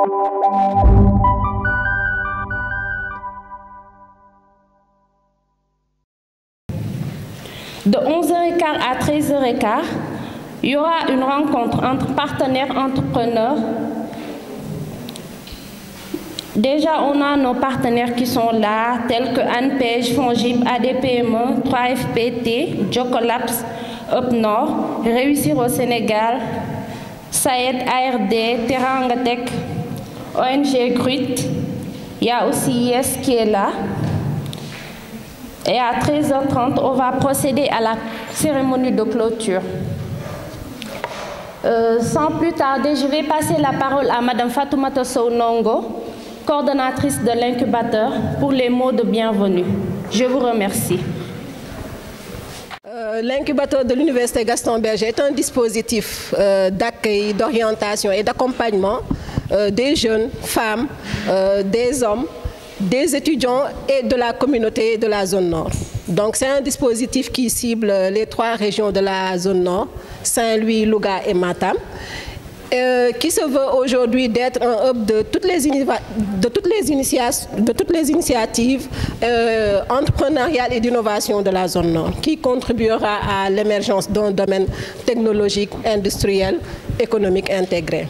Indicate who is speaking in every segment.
Speaker 1: De 11h15 à 13h15, il y aura une rencontre entre partenaires entrepreneurs. Déjà, on a nos partenaires qui sont là, tels que ANPEJ, FONGIP, ADPME, 3FPT, Jocolabs, Up Nord, Réussir au Sénégal, SAED, ARD, Terrangatech, ONG GRUT. Il y a aussi YES qui est là. Et à 13h30, on va procéder à la cérémonie de clôture. Sans plus tarder, je vais passer la parole à Madame Fatoumata Sow Nongo, coordonnatrice de l'incubateur, pour les mots de bienvenue. Je vous remercie.
Speaker 2: L'incubateur de l'Université Gaston Berger est un dispositif d'accueil, d'orientation et d'accompagnement des jeunes, femmes, des hommes, des étudiants et de la communauté de la zone nord. Donc c'est un dispositif qui cible les 3 régions de la zone nord, Saint-Louis, Louga et Matam, qui se veut aujourd'hui d'être un hub de toutes les initiatives entrepreneuriales et d'innovation de la zone nord, qui contribuera à l'émergence d'un domaine technologique, industriel, économique intégré.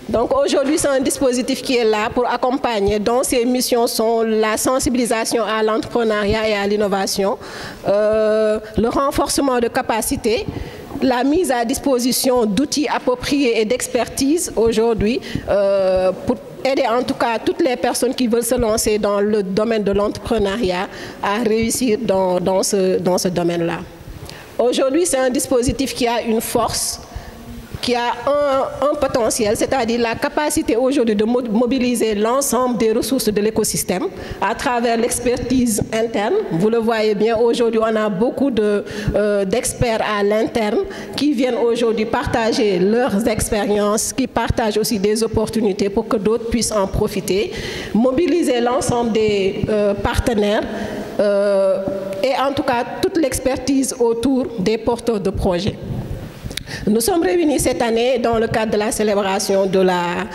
Speaker 2: Donc aujourd'hui, c'est un dispositif qui est là pour accompagner, dont ses missions sont la sensibilisation à l'entrepreneuriat et à l'innovation, le renforcement de capacités, la mise à disposition d'outils appropriés et d'expertise aujourd'hui pour aider en tout cas toutes les personnes qui veulent se lancer dans le domaine de l'entrepreneuriat à réussir dans ce domaine-là. Aujourd'hui, c'est un dispositif qui a une force, qui a un potentiel, c'est-à-dire la capacité aujourd'hui de mobiliser l'ensemble des ressources de l'écosystème à travers l'expertise interne. Vous le voyez bien, aujourd'hui, on a beaucoup d'experts à l'interne qui viennent aujourd'hui partager leurs expériences, qui partagent aussi des opportunités pour que d'autres puissent en profiter, mobiliser l'ensemble des partenaires et en tout cas toute l'expertise autour des porteurs de projets. Nous sommes réunis cette année dans le cadre de la célébration de la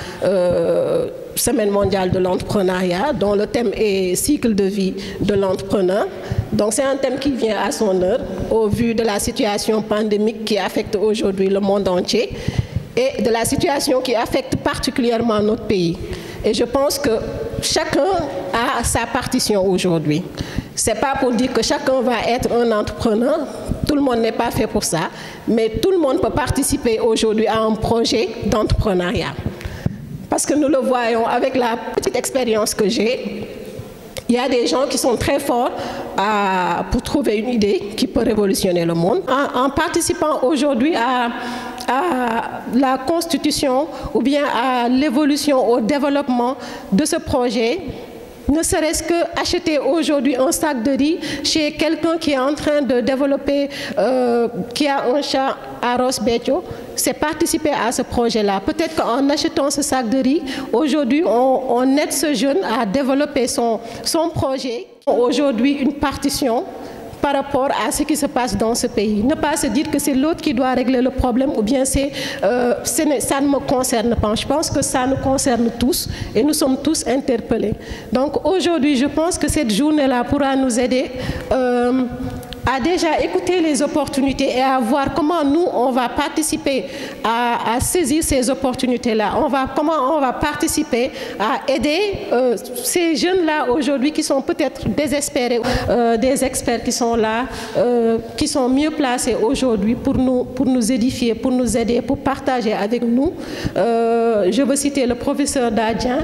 Speaker 2: Semaine mondiale de l'entrepreneuriat, dont le thème est cycle de vie de l'entrepreneur. Donc c'est un thème qui vient à son heure au vu de la situation pandémique qui affecte aujourd'hui le monde entier et de la situation qui affecte particulièrement notre pays. Et je pense que chacun a sa partition aujourd'hui. Ce n'est pas pour dire que chacun va être un entrepreneur, tout le monde n'est pas fait pour ça, mais tout le monde peut participer aujourd'hui à un projet d'entrepreneuriat. Parce que nous le voyons avec la petite expérience que j'ai, il y a des gens qui sont très forts pour trouver une idée qui peut révolutionner le monde. En participant aujourd'hui à la constitution ou bien à l'évolution, au développement de ce projet, ne serait-ce qu'acheter aujourd'hui un sac de riz chez quelqu'un qui est en train de développer, qui a un champ à Ross Béthio, c'est participer à ce projet-là. Peut-être qu'en achetant ce sac de riz, aujourd'hui, on aide ce jeune à développer son projet. Aujourd'hui, une partition par rapport à ce qui se passe dans ce pays. Ne pas se dire que c'est l'autre qui doit régler le problème ou bien ça ne me concerne pas. Je pense que ça nous concerne tous et nous sommes tous interpellés. Donc aujourd'hui, je pense que cette journée-là pourra nous aider à déjà écouter les opportunités et à voir comment nous, on va participer à saisir ces opportunités-là. Comment on va participer à aider ces jeunes-là aujourd'hui qui sont peut-être désespérés, des experts qui sont là, qui sont mieux placés aujourd'hui pour nous édifier, pour nous aider, pour partager avec nous. Je veux citer le professeur Dadien,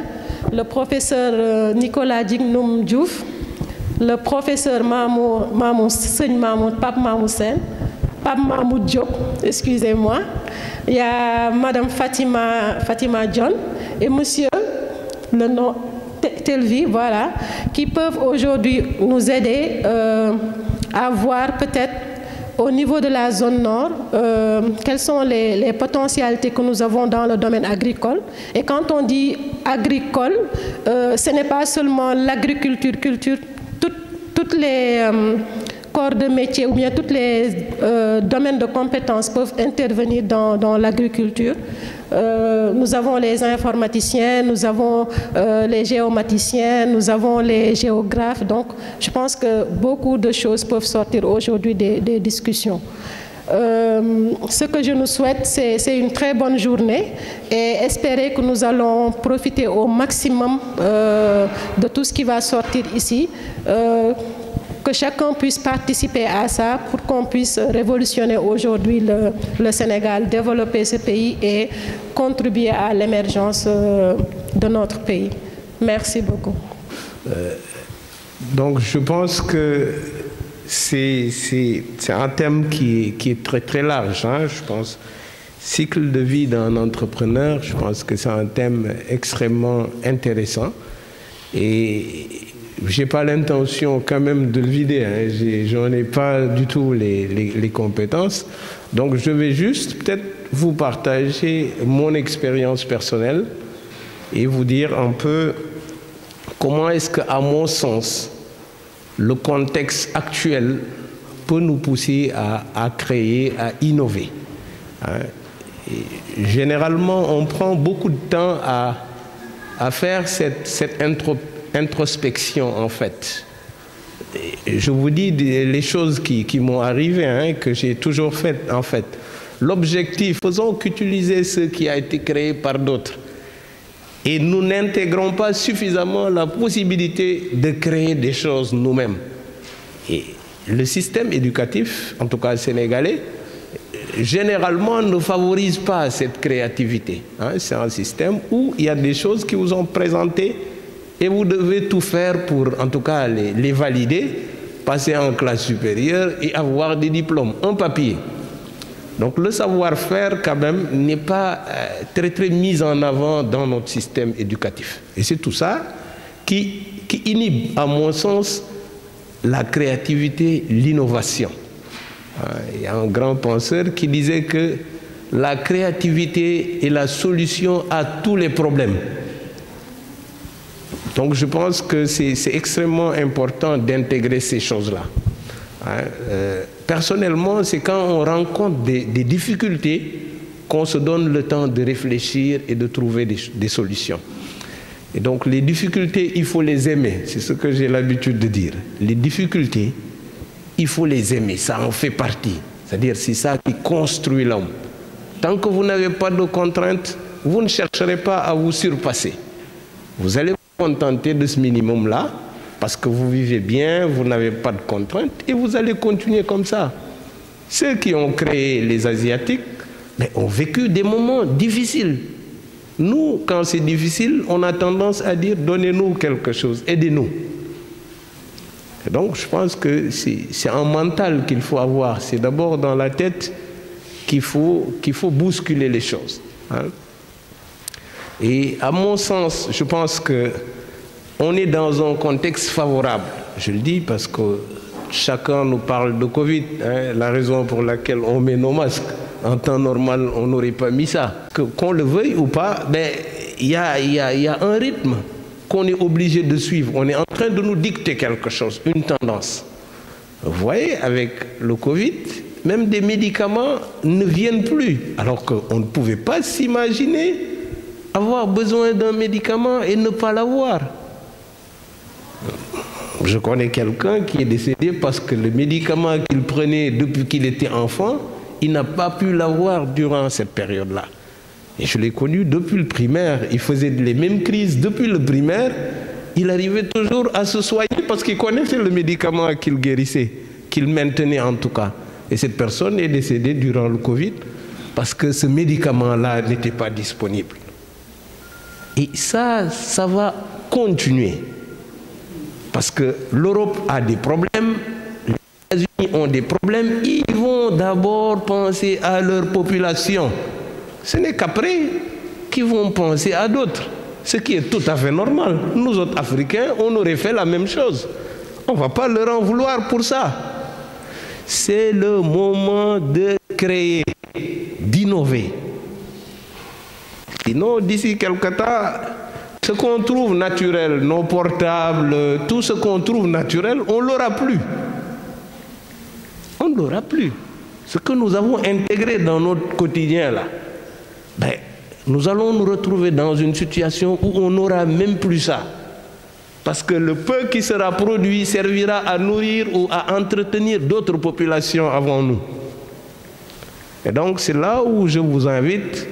Speaker 2: le Nicolas Dignoum Diouf, le professeur Pape Mahmoud Diop, excusez-moi. Il y a Madame Fatima John et Monsieur, le nom Telvi, voilà, qui peuvent aujourd'hui nous aider à voir peut-être au niveau de la zone nord, quelles sont les potentialités que nous avons dans le domaine agricole. Et quand on dit agricole, ce n'est pas seulement l'agriculture, toutes les corps de métier ou bien tous les domaines de compétences peuvent intervenir dans l'agriculture. Nous avons les informaticiens, nous avons les géomaticiens, nous avons les géographes. Donc, je pense que beaucoup de choses peuvent sortir aujourd'hui des discussions. Ce que je nous souhaite, c'est une très bonne journée et espérer que nous allons profiter au maximum de tout ce qui va sortir ici, que chacun puisse participer à ça pour qu'on puisse révolutionner aujourd'hui le Sénégal, développer ce pays et contribuer à l'émergence de notre pays. Merci beaucoup.
Speaker 3: Donc je pense que c'est un thème qui est très très large, hein, je pense. Cycle de vie d'un entrepreneur, je pense que c'est un thème extrêmement intéressant. Et je n'ai pas l'intention quand même de le vider, hein. J'en ai pas du tout les compétences. Donc je vais juste peut-être vous partager mon expérience personnelle et vous dire un peu comment est-ce qu'à mon sens, le contexte actuel peut nous pousser à créer, à innover. Hein. Et généralement, on prend beaucoup de temps à faire cette introspection, en fait. Et je vous dis les choses qui m'ont arrivé, hein, que j'ai toujours faites, en fait. L'objectif, faisons qu'utiliser ce qui a été créé par d'autres. Et nous n'intégrons pas suffisamment la possibilité de créer des choses nous-mêmes. Et le système éducatif, en tout cas sénégalais, généralement ne favorise pas cette créativité. Hein. C'est un système où il y a des choses qui vous sont présentées et vous devez tout faire pour, en tout cas, les valider, passer en classe supérieure et avoir des diplômes, un papier. Donc le savoir-faire, quand même, n'est pas très très mis en avant dans notre système éducatif. Et c'est tout ça qui inhibe, à mon sens, la créativité, l'innovation. Il y a un grand penseur qui disait que la créativité est la solution à tous les problèmes. Donc je pense que c'est extrêmement important d'intégrer ces choses-là. Personnellement, c'est quand on rencontre des difficultés qu'on se donne le temps de réfléchir et de trouver des solutions. Et donc les difficultés, il faut les aimer. C'est ce que j'ai l'habitude de dire. Les difficultés, il faut les aimer. Ça en fait partie. C'est-à-dire c'est ça qui construit l'homme. Tant que vous n'avez pas de contraintes, vous ne chercherez pas à vous surpasser. Vous allez vous contenter de ce minimum-là, parce que vous vivez bien, vous n'avez pas de contraintes, et vous allez continuer comme ça. Ceux qui ont créé les Asiatiques ont vécu des moments difficiles. Nous, quand c'est difficile, on a tendance à dire « donnez-nous quelque chose, aidez-nous ». Donc je pense que c'est un mental qu'il faut avoir. C'est d'abord dans la tête qu'il faut bousculer les choses. Hein. Et à mon sens, je pense que on est dans un contexte favorable. Je le dis parce que chacun nous parle de Covid, hein, la raison pour laquelle on met nos masques. En temps normal, on n'aurait pas mis ça. Qu'on le veuille ou pas, il y a un rythme qu'on est obligé de suivre. On est en train de nous dicter quelque chose, une tendance. Vous voyez, avec le Covid, même des médicaments ne viennent plus. Alors qu'on ne pouvait pas s'imaginer avoir besoin d'un médicament et ne pas l'avoir. Je connais quelqu'un qui est décédé parce que le médicament qu'il prenait depuis qu'il était enfant, il n'a pas pu l'avoir durant cette période-là. Et je l'ai connu depuis le primaire. Il faisait les mêmes crises depuis le primaire. Il arrivait toujours à se soigner parce qu'il connaissait le médicament qu'il guérissait, qu'il maintenait en tout cas. Et cette personne est décédée durant le Covid parce que ce médicament-là n'était pas disponible. Et ça va continuer. Parce que l'Europe a des problèmes, les États-Unis ont des problèmes, ils vont d'abord penser à leur population. Ce n'est qu'après qu'ils vont penser à d'autres, ce qui est tout à fait normal. Nous autres Africains, on aurait fait la même chose. On ne va pas leur en vouloir pour ça. C'est le moment de créer, d'innover. Sinon, d'ici quelque temps, ce qu'on trouve naturel, nos portables, tout ce qu'on trouve naturel, on ne l'aura plus. On ne l'aura plus. Ce que nous avons intégré dans notre quotidien, là, nous allons nous retrouver dans une situation où on n'aura même plus ça. Parce que le peu qui sera produit servira à nourrir ou à entretenir d'autres populations avant nous. Et donc c'est là où je vous invite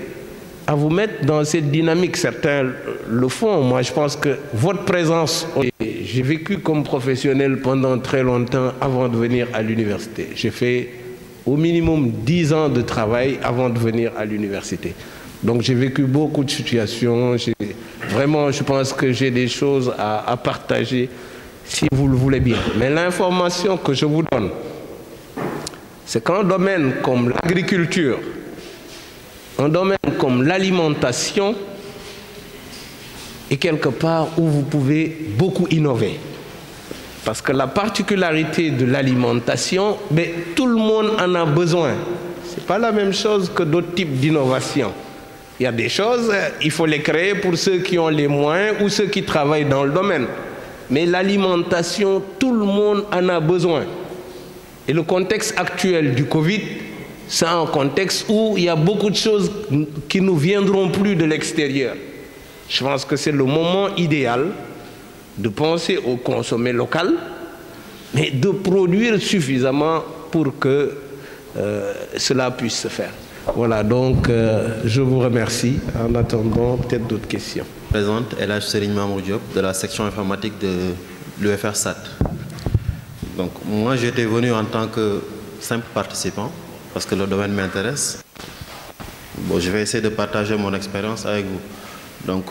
Speaker 3: à vous mettre dans cette dynamique. Certains le font. Moi, je pense que votre présence... J'ai vécu comme professionnel pendant très longtemps avant de venir à l'université. J'ai fait au minimum 10 ans de travail avant de venir à l'université. Donc j'ai vécu beaucoup de situations. Vraiment, je pense que j'ai des choses à partager si vous le voulez bien. Mais l'information que je vous donne, c'est qu'un domaine comme l'agriculture, un domaine comme l'alimentation est quelque part où vous pouvez beaucoup innover. Parce que la particularité de l'alimentation, tout le monde en a besoin. Ce n'est pas la même chose que d'autres types d'innovation. Il y a des choses, il faut les créer pour ceux qui ont les moyens ou ceux qui travaillent dans le domaine. Mais l'alimentation, tout le monde en a besoin. Et le contexte actuel du Covid, c'est un contexte où il y a beaucoup de choses qui ne viendront plus de l'extérieur. Je pense que c'est le moment idéal de penser au consommer local, mais de produire suffisamment pour que cela puisse se faire. Voilà, donc je vous remercie. En attendant, peut-être d'autres questions.
Speaker 4: Je présente Elhadj Serigne Mamour Diop de la section informatique de l'UFR-SAT. Donc moi j'étais venu en tant que simple participant parce que le domaine m'intéresse. Bon, je vais essayer de partager mon expérience avec vous. Donc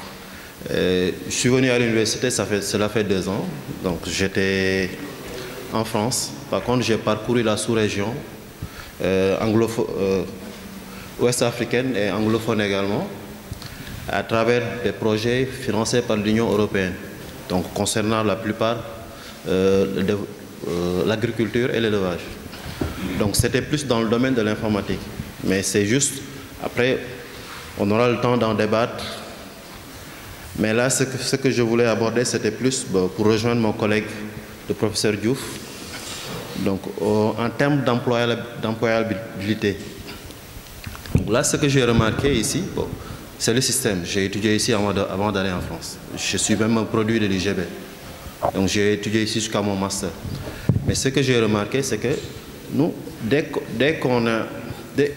Speaker 4: je suis venu à l'université, cela fait 2 ans. Donc j'étais en France. Par contre j'ai parcouru la sous-région ouest-africaine et anglophone également, à travers des projets financés par l'Union européenne, donc concernant la plupart l'agriculture et l'élevage. Donc c'était plus dans le domaine de l'informatique. Mais c'est juste, après, on aura le temps d'en débattre. Mais là, ce que je voulais aborder, c'était plus pour rejoindre mon collègue, le professeur Diouf. Donc en termes d'employabilité, là, ce que j'ai remarqué ici, c'est le système. J'ai étudié ici avant d'aller en France. Je suis même un produit de l'IGB. Donc j'ai étudié ici jusqu'à mon master. Mais ce que j'ai remarqué, c'est que nous,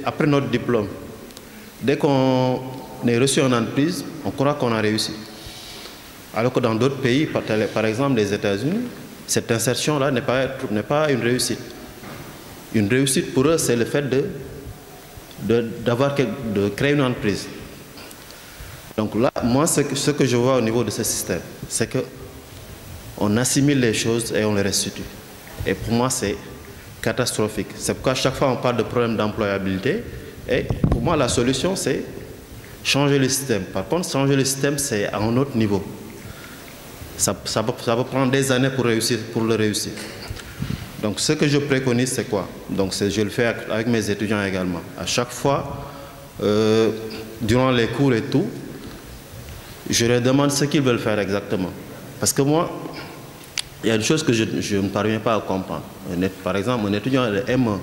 Speaker 4: après notre diplôme, dès qu'on est reçu en entreprise, on croit qu'on a réussi. Alors que dans d'autres pays, par exemple les États-Unis, cette insertion-là n'est pas une réussite. Une réussite pour eux, c'est le fait de créer une entreprise. Donc là, moi, ce que je vois au niveau de ce système, c'est qu'on assimile les choses et on les restitue. Et pour moi, c'est catastrophique. C'est pourquoi à chaque fois on parle de problème d'employabilité. Et pour moi, la solution, c'est changer le système. Par contre, changer le système, c'est à un autre niveau. Ça peut prendre des années pour le réussir. Donc ce que je préconise, c'est quoi? Donc je le fais avec mes étudiants également. À chaque fois, durant les cours et tout, je leur demande ce qu'ils veulent faire exactement. Parce que moi, il y a une chose que je ne parviens pas à comprendre. Par exemple, un étudiant de M1,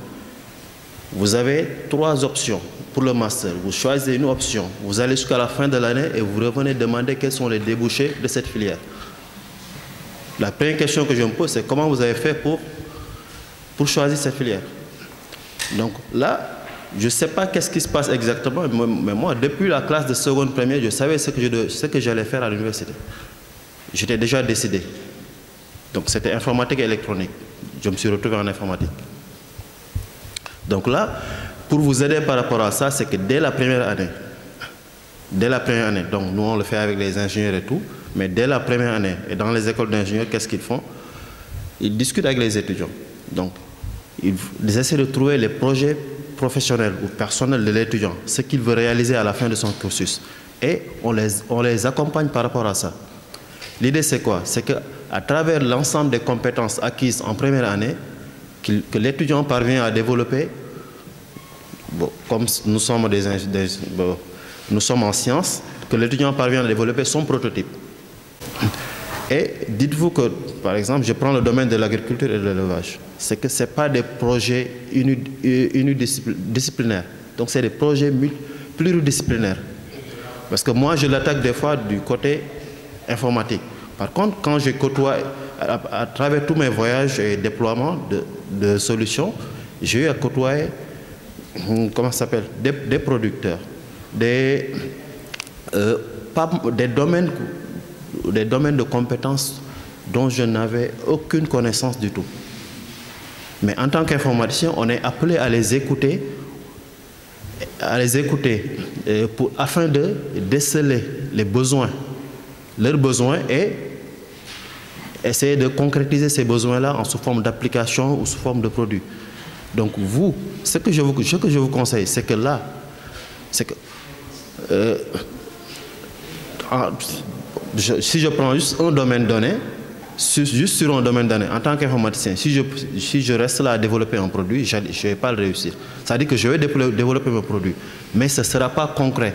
Speaker 4: vous avez 3 options pour le master. Vous choisissez une option, vous allez jusqu'à la fin de l'année et vous revenez demander quels sont les débouchés de cette filière. La première question que je me pose, c'est comment vous avez fait pour choisir cette filière. Donc là, je ne sais pas qu'est-ce qui se passe exactement, mais moi, depuis la classe de seconde première, je savais ce que j'allais faire à l'université. J'étais déjà décidé. Donc c'était informatique et électronique. Je me suis retrouvé en informatique. Donc là, pour vous aider par rapport à ça, c'est que dès la première année, donc nous on le fait avec les ingénieurs et tout, mais dès la première année, et dans les écoles d'ingénieurs, qu'est-ce qu'ils font? Ils discutent avec les étudiants. Donc, ils essaient de trouver les projets professionnels ou personnels de l'étudiant, ce qu'il veut réaliser à la fin de son cursus. Et on les accompagne par rapport à ça. L'idée, c'est quoi? C'est qu'à travers l'ensemble des compétences acquises en première année, que l'étudiant parvient à développer, comme nous sommes nous sommes en sciences, que l'étudiant parvient à développer son prototype. Et dites-vous que, par exemple, je prends le domaine de l'agriculture et de l'élevage. C'est que ce n'est pas des projets unidisciplinaires. Donc, c'est des projets pluridisciplinaires. Parce que moi, je l'attaque des fois du côté informatique. Par contre, quand je côtoie, à travers tous mes voyages et déploiements de solutions, j'ai eu à côtoyer, comment ça s'appelle, des producteurs, des domaines de compétences dont je n'avais aucune connaissance du tout. Mais en tant qu'informaticien, on est appelé à les écouter, afin de déceler les besoins, leurs besoins, et essayer de concrétiser ces besoins-là en sous forme d'application ou sous forme de produit. Donc vous, ce que je vous conseille, c'est que là, si je prends juste un domaine donné, juste sur un domaine donné, en tant qu'informaticien, si je reste là à développer un produit, je ne vais pas le réussir. C'est-à-dire que je vais développer mon produit, mais ce ne sera pas concret.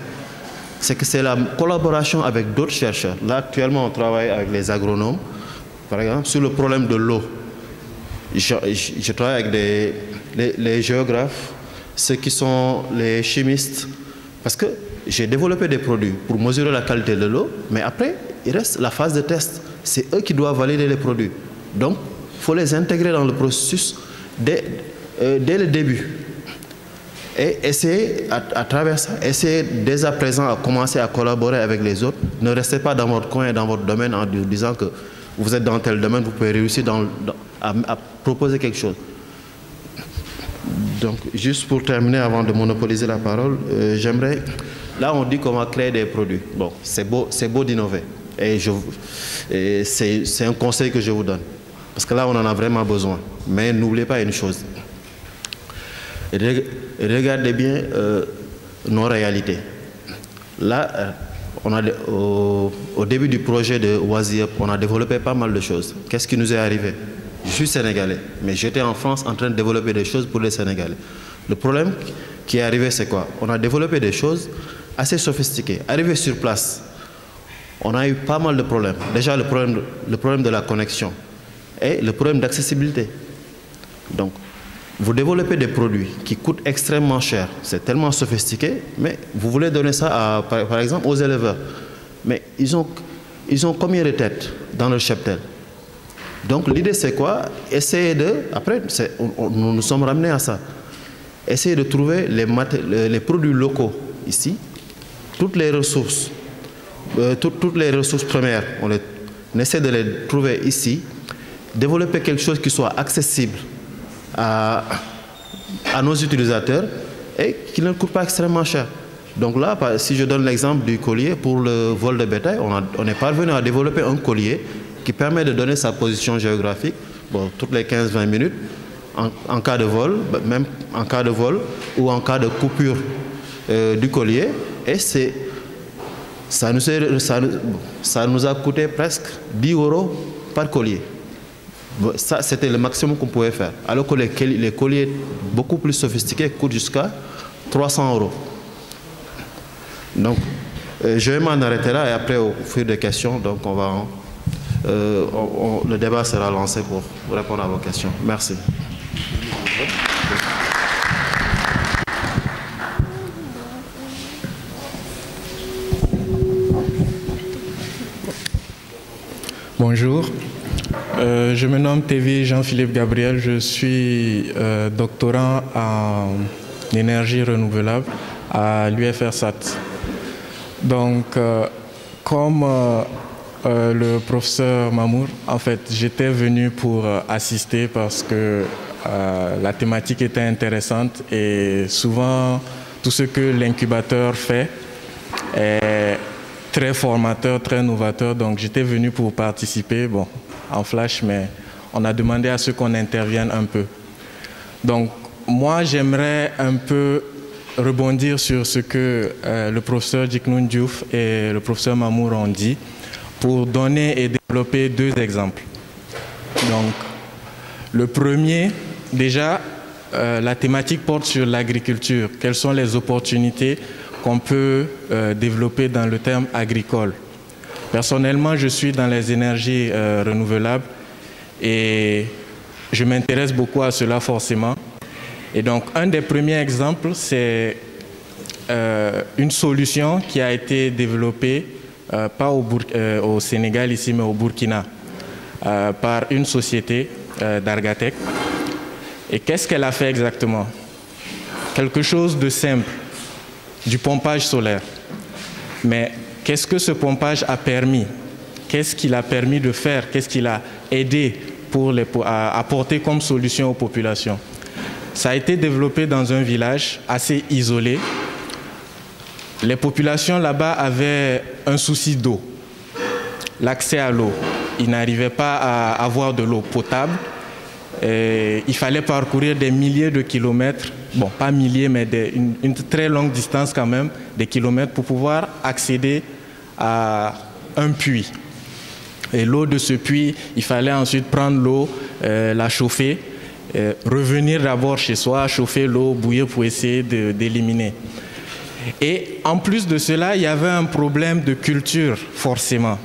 Speaker 4: C'est que c'est la collaboration avec d'autres chercheurs. Là, actuellement, on travaille avec les agronomes, par exemple, sur le problème de l'eau. Je travaille avec les géographes, ceux qui sont les chimistes, parce que j'ai développé des produits pour mesurer la qualité de l'eau, mais après, il reste la phase de test. C'est eux qui doivent valider les produits. Donc, il faut les intégrer dans le processus dès le début. Et essayer, à travers ça, essayer dès à présent à commencer à collaborer avec les autres. Ne restez pas dans votre coin et dans votre domaine en disant que vous êtes dans tel domaine, vous pouvez réussir à proposer quelque chose. Donc, juste pour terminer, avant de monopoliser la parole, j'aimerais... Là, on dit qu'on va créer des produits. Bon, c'est beau d'innover. Et c'est un conseil que je vous donne. Parce que là, on en a vraiment besoin. Mais n'oubliez pas une chose. Regardez bien nos réalités. Là, au début du projet de Oisiep, on a développé pas mal de choses. Qu'est-ce qui nous est arrivé? Je suis sénégalais, mais j'étais en France en train de développer des choses pour les Sénégalais. Le problème qui est arrivé, c'est quoi? On a développé des choses assez sophistiquées. Arrivé sur place, on a eu pas mal de problèmes. Déjà, le problème de la connexion et le problème d'accessibilité. Donc, vous développez des produits qui coûtent extrêmement cher. C'est tellement sophistiqué, mais vous voulez donner ça, par exemple, aux éleveurs. Mais ils ont combien de têtes dans leur cheptel? Donc, l'idée, c'est quoi? Essayer de... Après, nous nous sommes ramenés à ça. Essayer de trouver les produits locaux ici, toutes les ressources, toutes les ressources premières, on essaie de les trouver ici, développer quelque chose qui soit accessible à nos utilisateurs et qui ne coûte pas extrêmement cher. Donc là, si je donne l'exemple du collier pour le vol de bétail, on est parvenu à développer un collier qui permet de donner sa position géographique toutes les 15-20 minutes en cas de vol, même en cas de vol ou en cas de coupure du collier. Et ça nous a coûté presque 10 € par collier. Ça, c'était le maximum qu'on pouvait faire. Alors que les colliers beaucoup plus sophistiqués coûtent jusqu'à 300 €. Donc, je vais m'en arrêter là et après, au fil des questions, donc le débat sera lancé pour répondre à vos questions. Merci.
Speaker 5: Bonjour, je me nomme TV Jean-Philippe Gabriel, je suis doctorant en énergie renouvelable à l'UFRSAT. Donc, comme le professeur Mamour, en fait, j'étais venu pour assister parce que la thématique était intéressante et souvent, tout ce que l'incubateur fait est très formateur, très novateur. Donc, j'étais venu pour participer, bon, en flash, mais on a demandé à ce qu'on intervienne un peu. Donc, moi, j'aimerais un peu rebondir sur ce que le professeur Djiknoun Diouf et le professeur Mamour ont dit pour donner et développer deux exemples. Donc, le premier, déjà, la thématique porte sur l'agriculture. Quelles sont les opportunités qu'on peut développer dans le terme agricole? Personnellement, je suis dans les énergies renouvelables et je m'intéresse beaucoup à cela forcément. Et donc, un des premiers exemples, c'est une solution qui a été développée, pas au Sénégal ici, mais au Burkina, par une société d'Argatec. Et qu'est-ce qu'elle a fait exactement? Quelque chose de simple, du pompage solaire. Mais qu'est-ce que ce pompage a permis? Qu'est-ce qu'il a permis de faire? Qu'est-ce qu'il a aidé à apporter comme solution aux populations? Ça a été développé dans un village assez isolé. Les populations là-bas avaient un souci d'eau, l'accès à l'eau. Ils n'arrivaient pas à avoir de l'eau potable. Et il fallait parcourir des milliers de kilomètres, bon, pas milliers, mais une très longue distance quand même, des kilomètres, pour pouvoir accéder à un puits. Et l'eau de ce puits, il fallait ensuite prendre l'eau, la chauffer, revenir d'abord chez soi, chauffer l'eau, bouillir pour essayer d'éliminer. Et en plus de cela, il y avait un problème de culture, forcément,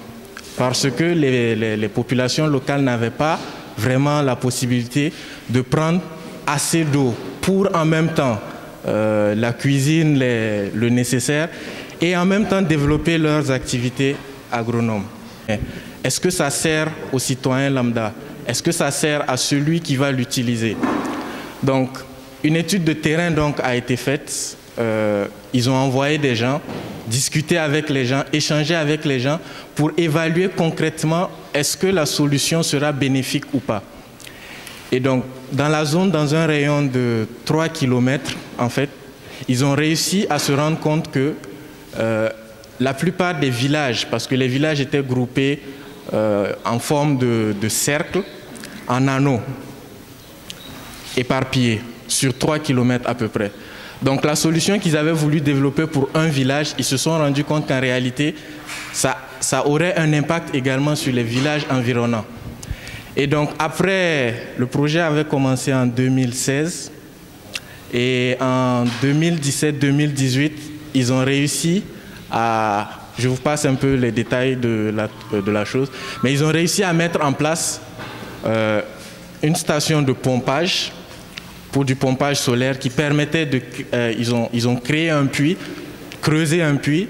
Speaker 5: parce que les populations locales n'avaient pas vraiment la possibilité de prendre assez d'eau pour en même temps la cuisine, le nécessaire, et en même temps développer leurs activités agronomes. Est-ce que ça sert aux citoyens lambda? Est-ce que ça sert à celui qui va l'utiliser? Donc, une étude de terrain donc, a été faite. Ils ont envoyé des gens, discuter avec les gens, échanger avec les gens pour évaluer concrètement est-ce que la solution sera bénéfique ou pas. Et donc, dans la zone, dans un rayon de 3 km, en fait, ils ont réussi à se rendre compte que la plupart des villages, parce que les villages étaient groupés en forme de cercle, en anneaux, éparpillés, sur 3 km à peu près. Donc la solution qu'ils avaient voulu développer pour un village, ils se sont rendus compte qu'en réalité, ça aurait un impact également sur les villages environnants. Et donc après, le projet avait commencé en 2016 et en 2017-2018, ils ont réussi à, je vous passe un peu les détails de la chose, mais ils ont réussi à mettre en place une station de pompage pour du pompage solaire qui permettait de... ils ont créé un puits, creusé un puits,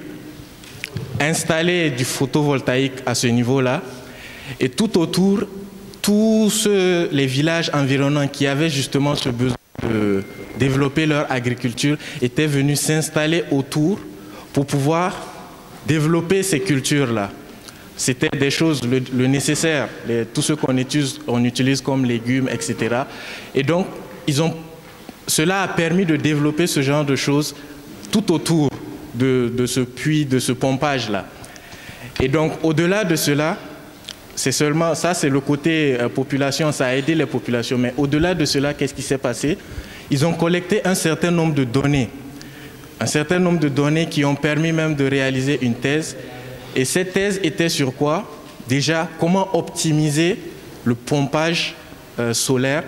Speaker 5: installé du photovoltaïque à ce niveau-là, et tout autour, tous les villages environnants qui avaient justement ce besoin de développer leur agriculture étaient venus s'installer autour pour pouvoir développer ces cultures-là. C'était des choses, le nécessaire, tout ce qu'on utilise comme légumes, etc. Et donc, cela a permis de développer ce genre de choses tout autour de ce puits, de ce pompage-là. Et donc, au-delà de cela, c'est seulement, ça c'est le côté population, ça a aidé les populations, mais au-delà de cela, qu'est-ce qui s'est passé? Ils ont collecté un certain nombre de données. Un certain nombre de données qui ont permis même de réaliser une thèse. Et cette thèse était sur quoi? Déjà, comment optimiser le pompage solaire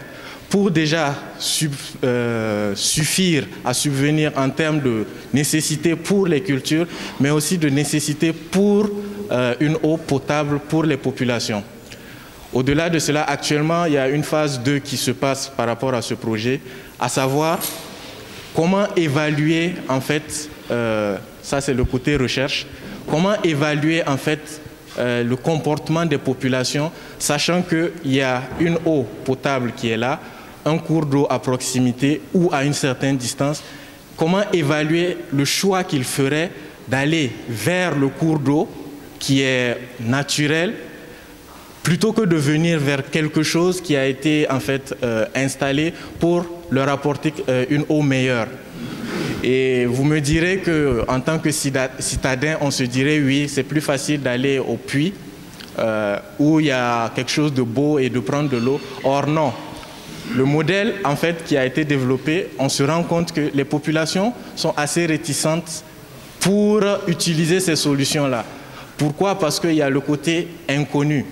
Speaker 5: pour déjà suffire à subvenir en termes de nécessité pour les cultures, mais aussi de nécessité pour une eau potable pour les populations. Au-delà de cela, actuellement, il y a une phase 2 qui se passe par rapport à ce projet, à savoir comment évaluer, en fait, ça c'est le côté recherche, comment évaluer en fait le comportement des populations, sachant qu'il y a une eau potable qui est là, un cours d'eau à proximité ou à une certaine distance, comment évaluer le choix qu'ils feraient d'aller vers le cours d'eau qui est naturel, plutôt que de venir vers quelque chose qui a été en fait installé pour leur apporter une eau meilleure. Et vous me direz qu'en tant que citadin, on se dirait oui, c'est plus facile d'aller au puits où il y a quelque chose de beau et de prendre de l'eau. Or non. Le modèle en fait qui a été développé, on se rend compte que les populations sont assez réticentes pour utiliser ces solutions-là. Pourquoi? Parce qu'il y a le côté inconnu.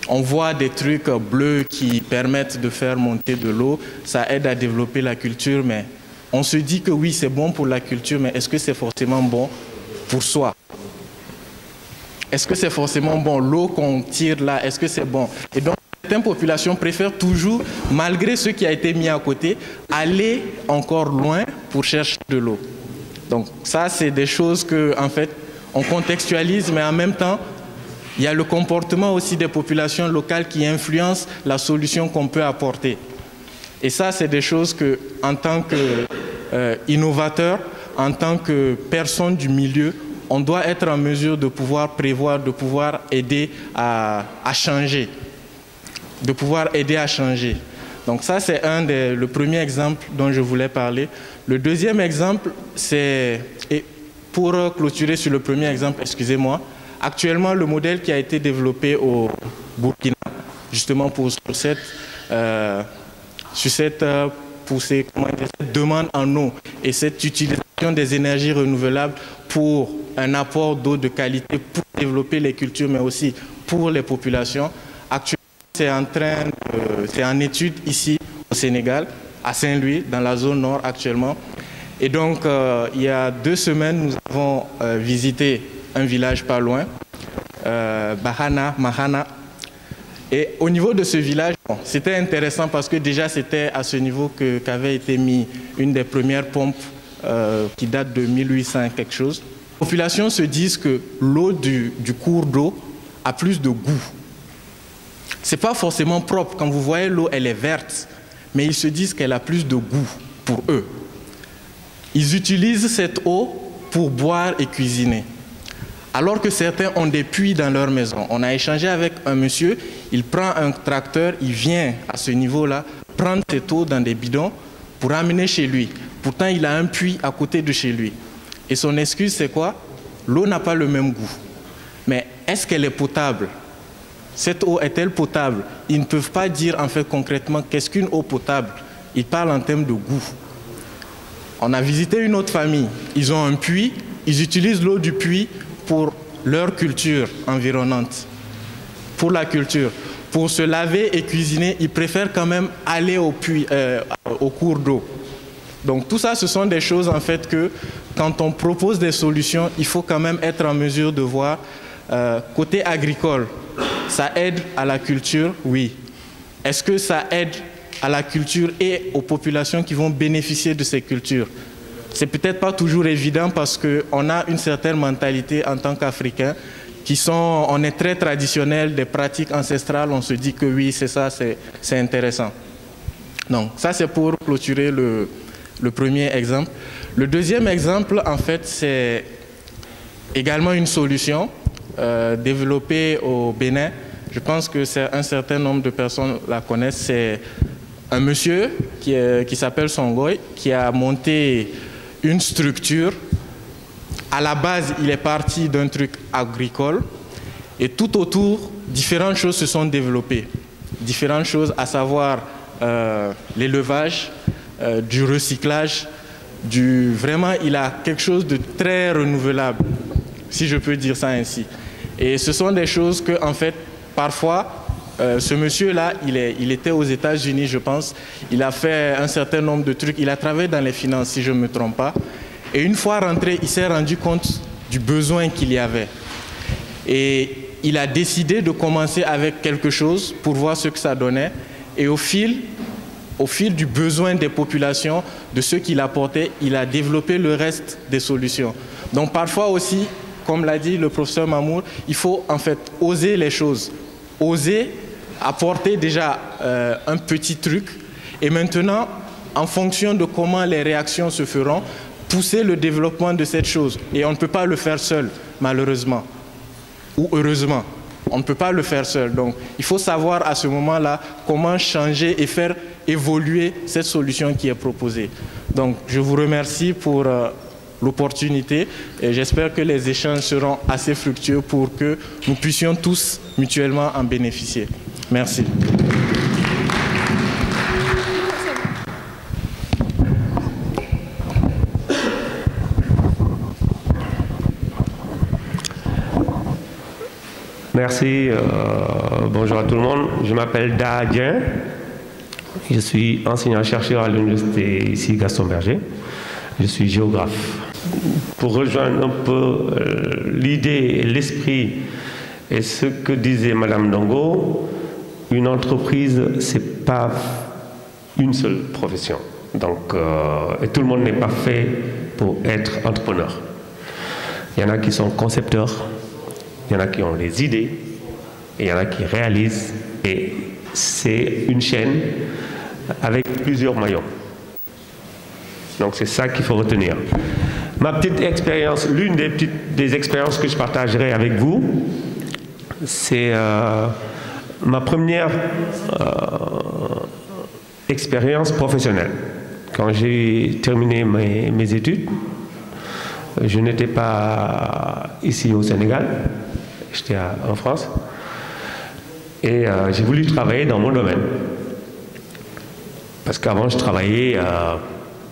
Speaker 5: On voit des trucs bleus qui permettent de faire monter de l'eau, ça aide à développer la culture, mais on se dit que oui, c'est bon pour la culture, mais est-ce que c'est forcément bon pour soi? Est-ce que c'est forcément bon? L'eau qu'on tire là, est-ce que c'est bon? Et donc, certaines populations préfèrent toujours, malgré ce qui a été mis à côté, aller encore loin pour chercher de l'eau. Donc ça, c'est des choses que, en fait, on contextualise, mais en même temps, il y a le comportement aussi des populations locales qui influencent la solution qu'on peut apporter. Et ça, c'est des choses que, en tant qu'innovateur, en tant que personne du milieu, on doit être en mesure de pouvoir prévoir, de pouvoir aider à changer. De pouvoir aider à changer. Donc ça, c'est le premier exemple dont je voulais parler. Le deuxième exemple, c'est, et pour clôturer sur le premier exemple, excusez-moi, actuellement, le modèle qui a été développé au Burkina, justement pour cette demande en eau et cette utilisation des énergies renouvelables pour un apport d'eau de qualité pour développer les cultures, mais aussi pour les populations. Actuellement, c'est en étude ici au Sénégal, à Saint-Louis, dans la zone nord actuellement. Et donc, il y a 2 semaines, nous avons visité un village pas loin, Mahana. Et au niveau de ce village, c'était intéressant parce que déjà c'était à ce niveau qu'avait été mis une des premières pompes qui date de 1800 quelque chose. Les populations se disent que l'eau du cours d'eau a plus de goût. Ce n'est pas forcément propre. Quand vous voyez l'eau, elle est verte, mais ils se disent qu'elle a plus de goût pour eux. Ils utilisent cette eau pour boire et cuisiner. Alors que certains ont des puits dans leur maison. On a échangé avec un monsieur, il prend un tracteur, il vient à ce niveau-là, prendre cette eau dans des bidons pour amener chez lui. Pourtant, il a un puits à côté de chez lui. Et son excuse, c'est quoi? L'eau n'a pas le même goût. Mais est-ce qu'elle est potable? Cette eau est-elle potable? Ils ne peuvent pas dire en fait concrètement qu'est-ce qu'une eau potable. Ils parlent en termes de goût. On a visité une autre famille. Ils ont un puits, ils utilisent l'eau du puits pour leur culture environnante. Pour la culture. Pour se laver et cuisiner, ils préfèrent quand même aller au puits, au cours d'eau. Donc tout ça, ce sont des choses en fait que quand on propose des solutions, il faut quand même être en mesure de voir côté agricole. Ça aide à la culture, oui. Est-ce que ça aide à la culture et aux populations qui vont bénéficier de ces cultures? C'est peut-être pas toujours évident parce qu'on a une certaine mentalité en tant qu'Africains on est très traditionnel, des pratiques ancestrales, on se dit que oui, c'est ça, c'est intéressant. Donc ça c'est pour clôturer le premier exemple. Le deuxième exemple, en fait, c'est également une solution développée au Bénin. Je pense que un certain nombre de personnes la connaissent. C'est un monsieur qui s'appelle Songoy, qui a monté une structure. À la base, il est parti d'un truc agricole et tout autour, différentes choses se sont développées. Différentes choses, à savoir l'élevage, du recyclage, vraiment, il a quelque chose de très renouvelable, si je peux dire ça ainsi. Et ce sont des choses que, en fait, parfois, ce monsieur-là, il était aux États-Unis, je pense. Il a fait un certain nombre de trucs. Il a travaillé dans les finances, si je ne me trompe pas. Et une fois rentré, il s'est rendu compte du besoin qu'il y avait. Et il a décidé de commencer avec quelque chose pour voir ce que ça donnait. Et au fil du besoin des populations, de ce qu'il apportait, il a développé le reste des solutions. Donc parfois aussi, comme l'a dit le professeur Mamour, il faut en fait oser les choses. Oser apporter déjà un petit truc. Et maintenant, en fonction de comment les réactions se feront, pousser le développement de cette chose. Et on ne peut pas le faire seul, malheureusement. Ou heureusement. On ne peut pas le faire seul. Donc, il faut savoir à ce moment-là comment changer et faire évoluer cette solution qui est proposée. Donc, je vous remercie pour l'opportunité et j'espère que les échanges seront assez fructueux pour que nous puissions tous mutuellement en bénéficier. Merci.
Speaker 6: Merci, bonjour à tout le monde. Je m'appelle Da Dien. Je suis enseignant-chercheur à l'université ici Gaston Berger. Je suis géographe. Pour rejoindre un peu l'idée et l'esprit et ce que disait Madame Ndongo, une entreprise, c'est pas une seule profession. Donc, et tout le monde n'est pas fait pour être entrepreneur. Il y en a qui sont concepteurs, il y en a qui ont les idées, et il y en a qui réalisent. Et c'est une chaîne avec plusieurs maillons. Donc c'est ça qu'il faut retenir. Ma petite expérience, l'une des expériences que je partagerai avec vous, c'est ma première expérience professionnelle. Quand j'ai terminé mes études, je n'étais pas ici au Sénégal, j'étais en France, et j'ai voulu travailler dans mon domaine. Parce qu'avant, je travaillais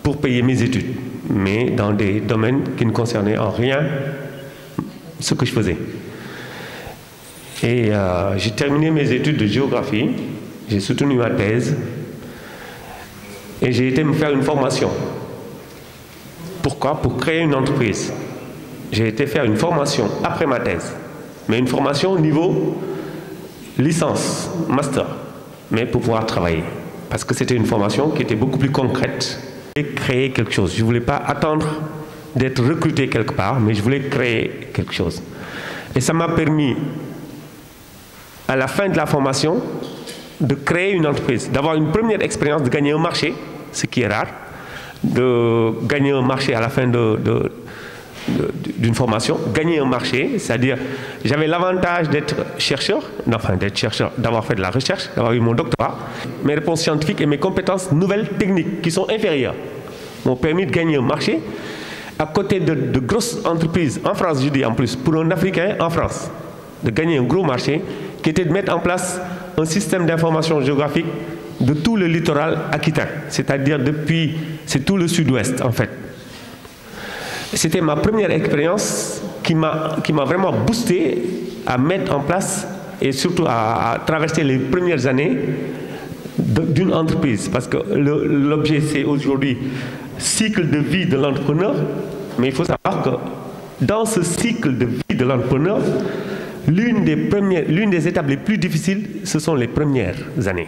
Speaker 6: pour payer mes études, mais dans des domaines qui ne concernaient en rien ce que je faisais. Et j'ai terminé mes études de géographie, j'ai soutenu ma thèse, et j'ai été me faire une formation. Pourquoi? Pour créer une entreprise. J'ai été faire une formation après ma thèse, mais une formation au niveau licence, master, mais pour pouvoir travailler. Parce que c'était une formation qui était beaucoup plus concrète. Je voulais créer quelque chose. Je ne voulais pas attendre d'être recruté quelque part, mais je voulais créer quelque chose. Et ça m'a permis, à la fin de la formation, de créer une entreprise, d'avoir une première expérience, de gagner un marché, ce qui est rare, de gagner un marché à la fin d'une formation, gagner un marché, c'est-à-dire j'avais l'avantage d'être chercheur, d'avoir fait de la recherche, d'avoir eu mon doctorat. Mes réponses scientifiques et mes compétences nouvelles techniques qui sont inférieures m'ont permis de gagner un marché à côté de grosses entreprises, en France je dis en plus, pour un Africain en France, de gagner un gros marché qui était de mettre en place un système d'information géographique de tout le littoral aquitain, c'est-à-dire c'est tout le sud-ouest en fait. C'était ma première expérience qui m'a vraiment boosté à mettre en place et surtout à traverser les premières années d'une entreprise. Parce que l'objet, c'est aujourd'hui cycle de vie de l'entrepreneur, mais il faut savoir que dans ce cycle de vie de l'entrepreneur, l'une des étapes les plus difficiles, ce sont les premières années.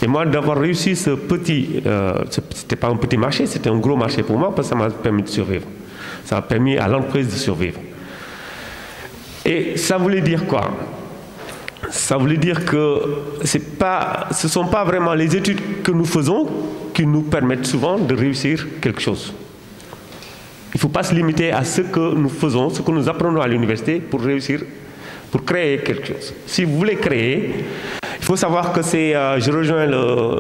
Speaker 6: Et moi, d'avoir réussi ce petit, c'était pas un petit marché, c'était un gros marché pour moi, parce que ça m'a permis de survivre. Ça a permis à l'entreprise de survivre. Et ça voulait dire quoi? Ça voulait dire que ce ne sont pas vraiment les études que nous faisons qui nous permettent souvent de réussir quelque chose. Il ne faut pas se limiter à ce que nous faisons, ce que nous apprenons à l'université pour réussir, pour créer quelque chose. Si vous voulez créer, il faut savoir que c'est, je rejoins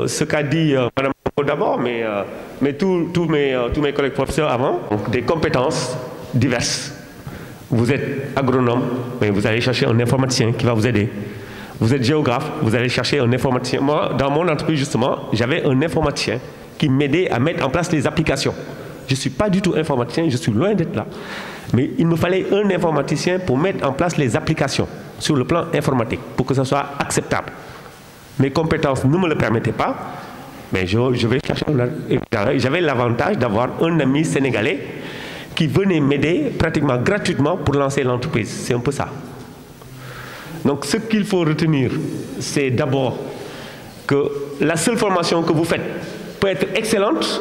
Speaker 6: ce qu'a dit Mme d'abord, mais tous mes collègues professeurs avant, donc des compétences diverses. Vous êtes agronome, mais vous allez chercher un informaticien qui va vous aider. Vous êtes géographe, vous allez chercher un informaticien. Moi, dans mon entreprise, justement, j'avais un informaticien qui m'aidait à mettre en place les applications. Je ne suis pas du tout informaticien, je suis loin d'être là. Mais il me fallait un informaticien pour mettre en place les applications sur le plan informatique, pour que ça soit acceptable. Mes compétences ne me le permettaient pas, mais je vais chercher. J'avais l'avantage d'avoir un ami sénégalais qui venait m'aider pratiquement gratuitement pour lancer l'entreprise. C'est un peu ça. Donc ce qu'il faut retenir, c'est d'abord que la seule formation que vous faites peut être excellente,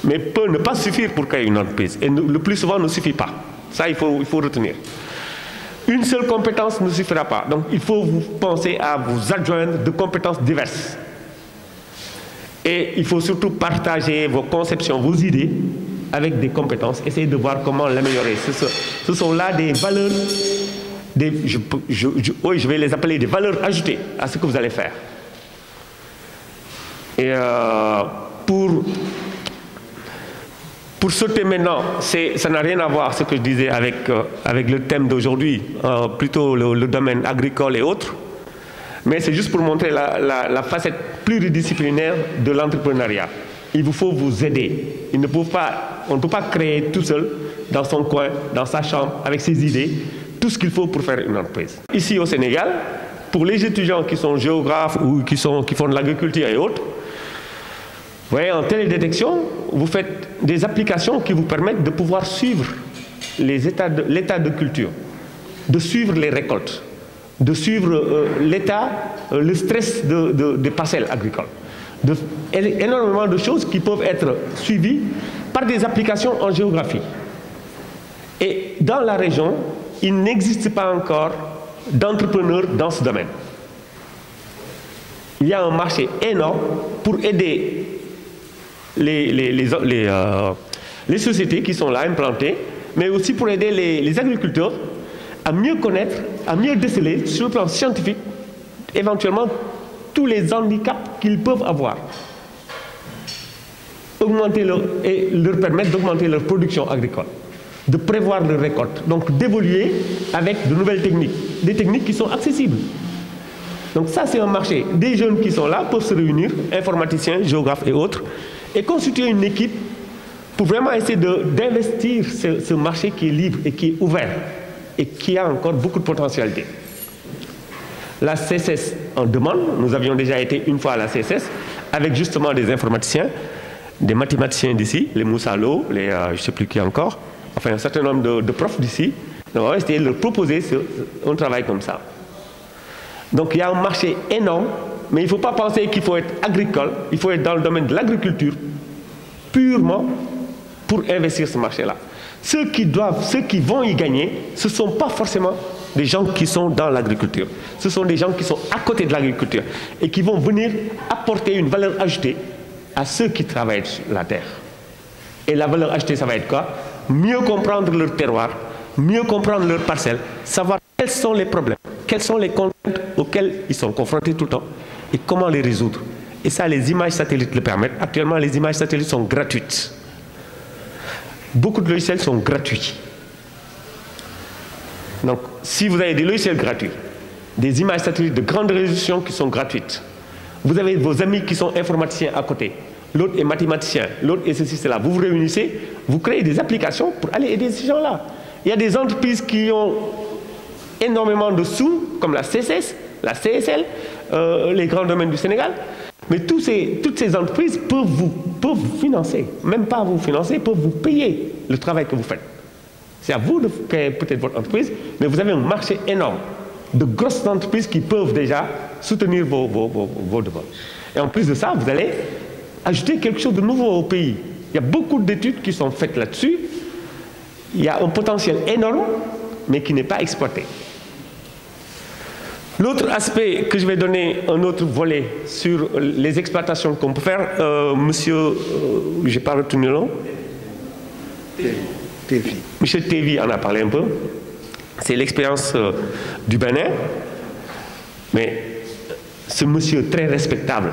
Speaker 6: mais peut ne pas suffire pour créer une entreprise. Et le plus souvent ne suffit pas. Ça, il faut retenir. Une seule compétence ne suffira pas. Donc il faut vous penser à vous adjoindre de compétences diverses. Et il faut surtout partager vos conceptions, vos idées avec des compétences. Essayez de voir comment l'améliorer. Ce sont là des valeurs, je vais les appeler des valeurs ajoutées à ce que vous allez faire. Et pour sauter maintenant, ça n'a rien à voir ce que je disais avec le thème d'aujourd'hui, plutôt le domaine agricole et autres, mais c'est juste pour montrer la facette pluridisciplinaire de l'entrepreneuriat. Il vous faut vous aider. On ne peut pas créer tout seul, dans son coin, dans sa chambre, avec ses idées, tout ce qu'il faut pour faire une entreprise. Ici au Sénégal, pour les étudiants qui sont géographes ou qui font de l'agriculture et autres, vous voyez, en télédétection, vous faites des applications qui vous permettent de pouvoir suivre l'état de culture, de suivre les récoltes, de suivre l'état, le stress des parcelles agricoles. énormément de choses qui peuvent être suivies par des applications en géographie. Et dans la région, il n'existe pas encore d'entrepreneurs dans ce domaine. Il y a un marché énorme pour aider les sociétés qui sont là implantées, mais aussi pour aider les agriculteurs à mieux connaître, à mieux déceler sur le plan scientifique, éventuellement tous les handicaps qu'ils peuvent avoir. Et leur permettre d'augmenter leur production agricole, de prévoir leurs récoltes, donc d'évoluer avec de nouvelles techniques, des techniques qui sont accessibles. Donc ça, c'est un marché. Des jeunes qui sont là peuvent se réunir, informaticiens, géographes et autres, et constituer une équipe pour vraiment essayer d'investir ce marché qui est libre et qui est ouvert et qui a encore beaucoup de potentialité. La CSS en demande, nous avions déjà été une fois à la CSS avec justement des informaticiens, des mathématiciens d'ici, les Moussalo, je ne sais plus qui encore, enfin un certain nombre de profs d'ici. Donc on va essayer de leur proposer un travail comme ça. Donc il y a un marché énorme, mais il ne faut pas penser qu'il faut être agricole, il faut être dans le domaine de l'agriculture purement pour investir ce marché-là. Ceux qui vont y gagner, ce ne sont pas forcément des gens qui sont dans l'agriculture. Ce sont des gens qui sont à côté de l'agriculture et qui vont venir apporter une valeur ajoutée à ceux qui travaillent sur la terre. Et la valeur ajoutée, ça va être quoi? Mieux comprendre leur terroir, mieux comprendre leurs parcelles, savoir quels sont les problèmes, quelles sont les contraintes auxquelles ils sont confrontés tout le temps et comment les résoudre. Et ça, les images satellites le permettent. Actuellement, les images satellites sont gratuites. Beaucoup de logiciels sont gratuits. Donc, si vous avez des logiciels gratuits, des images satellites de grande résolution qui sont gratuites, vous avez vos amis qui sont informaticiens à côté, l'autre est mathématicien, l'autre est ceci, cela. Vous vous réunissez, vous créez des applications pour aller aider ces gens-là. Il y a des entreprises qui ont énormément de sous, comme la CSS, la CSL, les grands domaines du Sénégal. Mais toutes ces entreprises peuvent vous financer, même pas vous financer, peuvent vous payer le travail que vous faites. C'est à vous de créer peut-être votre entreprise, mais vous avez un marché énorme de grosses entreprises qui peuvent déjà soutenir vos demandes. Et en plus de ça, vous allez ajouter quelque chose de nouveau au pays. Il y a beaucoup d'études qui sont faites là-dessus. Il y a un potentiel énorme, mais qui n'est pas exploité. L'autre aspect que je vais donner, un autre volet sur les exploitations qu'on peut faire, monsieur, je n'ai pas retenu le nom.
Speaker 3: Tévi.
Speaker 6: Monsieur Tévi en a parlé un peu. C'est l'expérience du Bénin. Mais ce monsieur très respectable,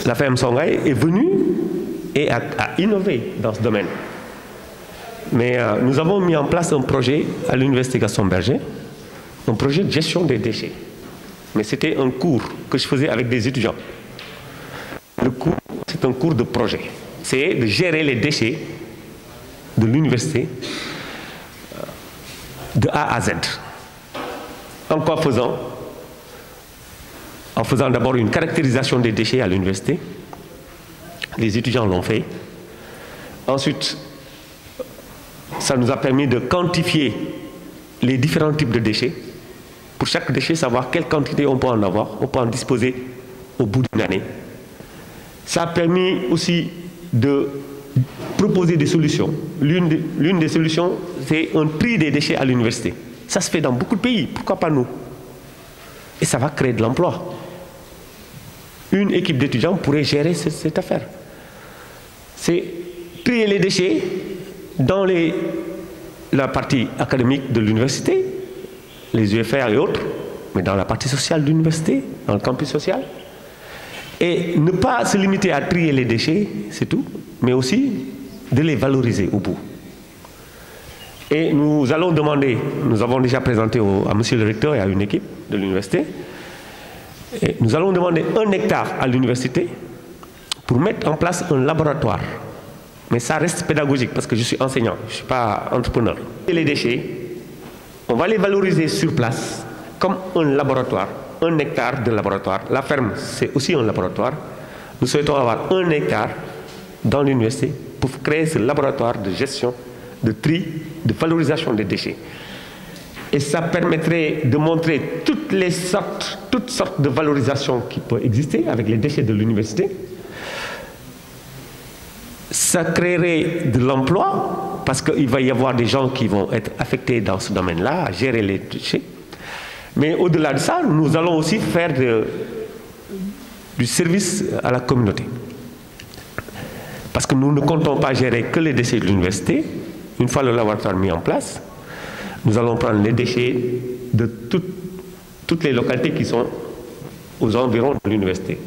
Speaker 6: la femme Songhai, est venu et a innové dans ce domaine. Mais nous avons mis en place un projet à l'Université Gaston Berger, un projet de gestion des déchets. Mais c'était un cours que je faisais avec des étudiants. Le cours, c'est un cours de projet. C'est de gérer les déchets de l'université de A à Z. En quoi faisant? En faisant d'abord une caractérisation des déchets à l'université. Les étudiants l'ont fait. Ensuite, ça nous a permis de quantifier les différents types de déchets. Pour chaque déchet, savoir quelle quantité on peut en avoir, on peut en disposer au bout d'une année. Ça a permis aussi de proposer des solutions. L'une des solutions, c'est un tri des déchets à l'université. Ça se fait dans beaucoup de pays, pourquoi pas nous? Et ça va créer de l'emploi. Une équipe d'étudiants pourrait gérer cette affaire. C'est trier les déchets dans la partie académique de l'université, les UFR et autres, mais dans la partie sociale de l'université, dans le campus social. Et ne pas se limiter à trier les déchets, c'est tout, mais aussi de les valoriser au bout. Et nous allons demander, nous avons déjà présenté à monsieur le recteur et à une équipe de l'université, et nous allons demander 1 hectare à l'université pour mettre en place un laboratoire. Mais ça reste pédagogique parce que je suis enseignant, je ne suis pas entrepreneur. Et les déchets, on va les valoriser sur place comme un laboratoire, 1 hectare de laboratoire. La ferme, c'est aussi un laboratoire. Nous souhaitons avoir 1 hectare dans l'université pour créer ce laboratoire de gestion, de tri, de valorisation des déchets. Et ça permettrait de montrer toutes sortes de valorisations qui peuvent exister avec les déchets de l'université. Ça créerait de l'emploi, parce qu'il va y avoir des gens qui vont être affectés dans ce domaine-là, à gérer les déchets. Mais au-delà de ça, nous allons aussi faire du service à la communauté. Parce que nous ne comptons pas gérer que les déchets de l'université. Une fois le laboratoire mis en place, nous allons prendre les déchets de toutes les localités qui sont aux environs de l'université.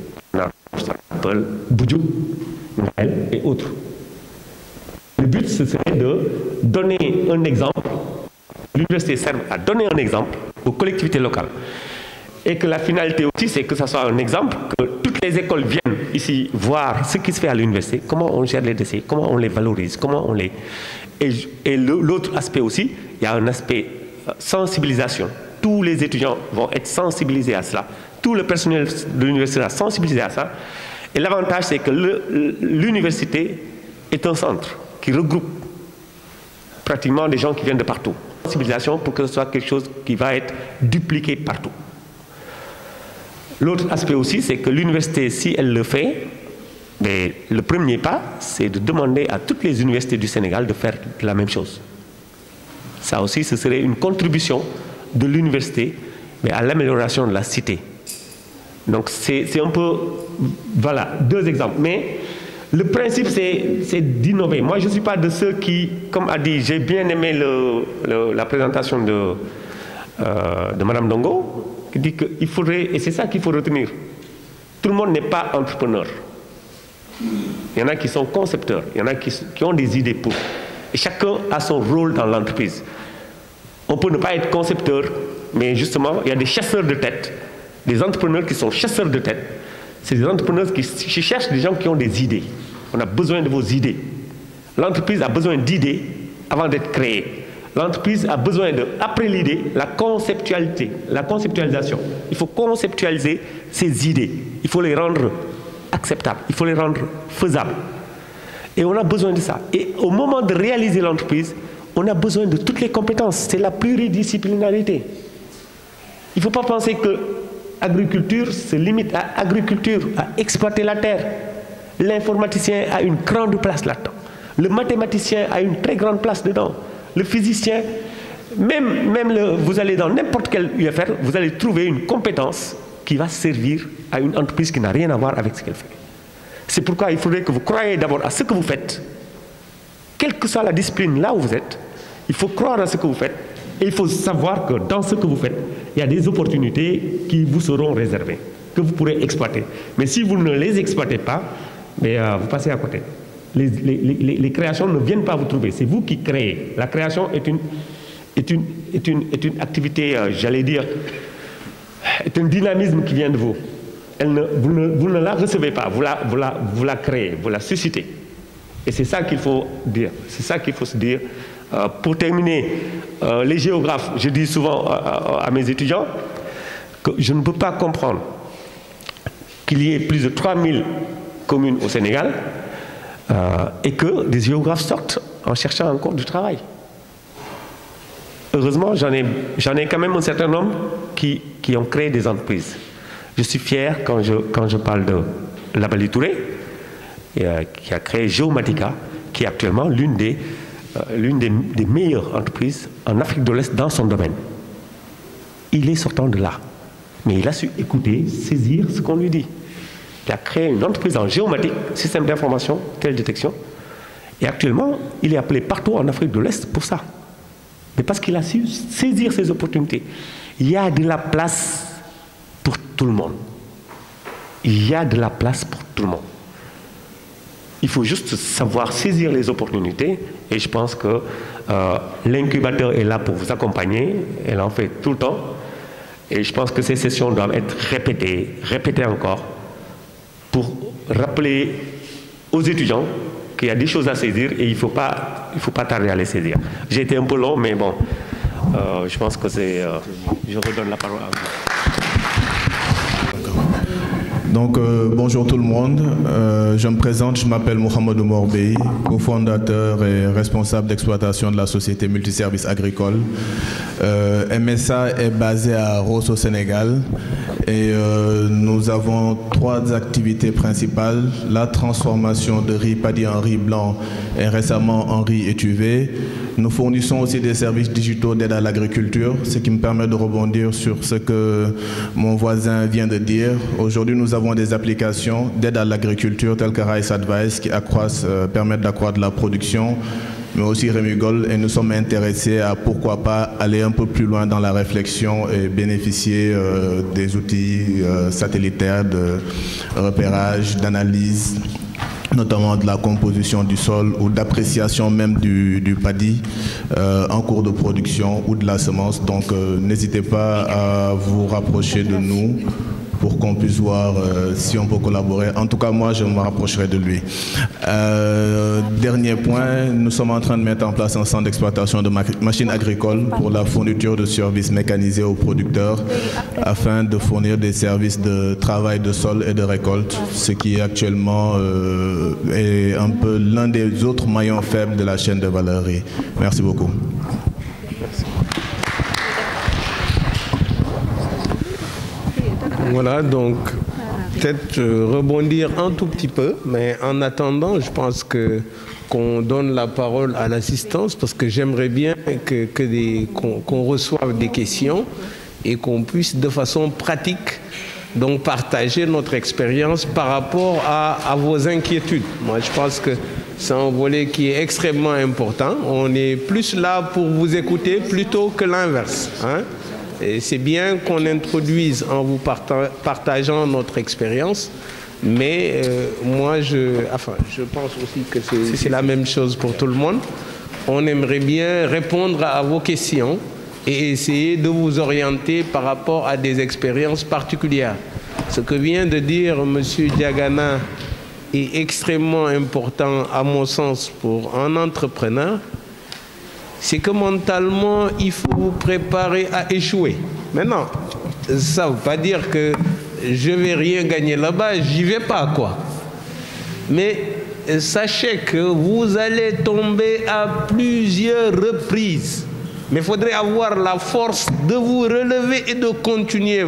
Speaker 6: Boudjou, et autres. Le but, ce serait de donner un exemple. L'université sert à donner un exemple aux collectivités locales. Et que la finalité aussi, c'est que ça soit un exemple, que toutes les écoles viennent ici voir ce qui se fait à l'université, comment on gère les déchets, comment on les valorise, comment on les... Et l'autre aspect aussi, il y a un aspect sensibilisation. Tous les étudiants vont être sensibilisés à cela. Tout le personnel de l'université sera sensibilisé à ça. Et l'avantage, c'est que l'université est un centre qui regroupe pratiquement des gens qui viennent de partout. Sensibilisation pour que ce soit quelque chose qui va être dupliqué partout. L'autre aspect aussi, c'est que l'université, si elle le fait, mais le premier pas, c'est de demander à toutes les universités du Sénégal de faire la même chose. Ça aussi, ce serait une contribution de l'université, mais à l'amélioration de la cité. Donc c'est un peu, voilà, deux exemples. Mais le principe, c'est d'innover. Moi, je ne suis pas de ceux qui, comme a dit, j'ai bien aimé la présentation de Mme Dongo, qui dit qu'il faudrait, et c'est ça qu'il faut retenir, tout le monde n'est pas entrepreneur. Il y en a qui sont concepteurs, il y en a qui ont des idées pour. Et chacun a son rôle dans l'entreprise. On peut ne pas être concepteur, mais justement, il y a des chasseurs de tête, des entrepreneurs qui sont chasseurs de tête. C'est des entrepreneurs qui cherchent des gens qui ont des idées. On a besoin de vos idées. L'entreprise a besoin d'idées avant d'être créée. L'entreprise a besoin de, après l'idée, la conceptualité, la conceptualisation. Il faut conceptualiser ces idées. Il faut les rendre acceptables. Il faut les rendre faisables. Et on a besoin de ça. Et au moment de réaliser l'entreprise, on a besoin de toutes les compétences. C'est la pluridisciplinarité. Il ne faut pas penser que l'agriculture se limite à agriculture, à exploiter la terre. L'informaticien a une grande place là-dedans. Le mathématicien a une très grande place dedans. Le physicien, vous allez dans n'importe quel UFR, vous allez trouver une compétence qui va servir à une entreprise qui n'a rien à voir avec ce qu'elle fait. C'est pourquoi il faudrait que vous croyiez d'abord à ce que vous faites. Quelle que soit la discipline là où vous êtes, il faut croire à ce que vous faites. Et il faut savoir que dans ce que vous faites, il y a des opportunités qui vous seront réservées, que vous pourrez exploiter. Mais si vous ne les exploitez pas, vous passez à côté. Les créations ne viennent pas vous trouver, c'est vous qui créez. La création est une activité, j'allais dire, est un dynamisme qui vient de vous. Vous ne la recevez pas, vous la créez, vous la suscitez. Et c'est ça qu'il faut dire, c'est ça qu'il faut se dire. Pour terminer, les géographes, je dis souvent à mes étudiants que je ne peux pas comprendre qu'il y ait plus de 3000 communes au Sénégal et que des géographes sortent en cherchant encore du travail. Heureusement, j'en ai quand même un certain nombre qui ont créé des entreprises. Je suis fier quand je parle de Labali Touré, qui a créé Geomatica, qui est actuellement l'une des meilleures entreprises en Afrique de l'Est dans son domaine. Il est sortant de là. Mais il a su écouter, saisir ce qu'on lui dit. Il a créé une entreprise en géomatique, système d'information, télédétection. Et actuellement, il est appelé partout en Afrique de l'Est pour ça. Mais parce qu'il a su saisir ces opportunités. Il y a de la place pour tout le monde. Il y a de la place pour tout le monde. Il faut juste savoir saisir les opportunités et je pense que l'incubateur est là pour vous accompagner. Elle en fait tout le temps. Et je pense que ces sessions doivent être répétées encore pour rappeler aux étudiants qu'il y a des choses à saisir et il ne faut pas tarder à les saisir. J'ai été un peu long, mais bon, je pense que c'est... je redonne la parole à vous.
Speaker 7: Donc, bonjour tout le monde. Je me présente, je m'appelle Mohamed Morbey, cofondateur et responsable d'exploitation de la société Multiservices Agricole. MSA est basé à Rosso au Sénégal et nous avons 3 activités principales. La transformation de riz paddy en riz blanc et récemment en riz étuvé. Nous fournissons aussi des services digitaux d'aide à l'agriculture, ce qui me permet de rebondir sur ce que mon voisin vient de dire. Aujourd'hui, nous avons des applications d'aide à l'agriculture telles que Rice Advice qui permettent d'accroître la production, mais aussi Remugol, et nous sommes intéressés à pourquoi pas aller un peu plus loin dans la réflexion et bénéficier des outils satellitaires de repérage, d'analyse, notamment de la composition du sol ou d'appréciation même du paddy en cours de production ou de la semence. Donc n'hésitez pas à vous rapprocher de nous pour qu'on puisse voir si on peut collaborer. En tout cas, moi, je me rapprocherai de lui. Dernier point, nous sommes en train de mettre en place un centre d'exploitation de machines agricoles pour la fourniture de services mécanisés aux producteurs afin de fournir des services de travail de sol et de récolte, ce qui actuellement est un peu l'un des autres maillons faibles de la chaîne de valeur. Merci beaucoup.
Speaker 3: Voilà, donc peut-être rebondir un tout petit peu, mais en attendant, je pense qu'on donne la parole à l'assistance parce que j'aimerais bien qu'on reçoive des questions et qu'on puisse de façon pratique donc partager notre expérience par rapport à vos inquiétudes. Moi, je pense que c'est un volet qui est extrêmement important. On est plus là pour vous écouter plutôt que l'inverse, hein? Et c'est bien qu'on introduise en vous partageant notre expérience, mais moi, je pense aussi que c'est la même chose pour tout le monde. On aimerait bien répondre à vos questions et essayer de vous orienter par rapport à des expériences particulières. Ce que vient de dire M. Diagana est extrêmement important, à mon sens, pour un entrepreneur. C'est que mentalement, il faut vous préparer à échouer. Maintenant, ça ne veut pas dire que je ne vais rien gagner là-bas, j'y vais pas, quoi. Mais sachez que vous allez tomber à plusieurs reprises. Mais il faudrait avoir la force de vous relever et de continuer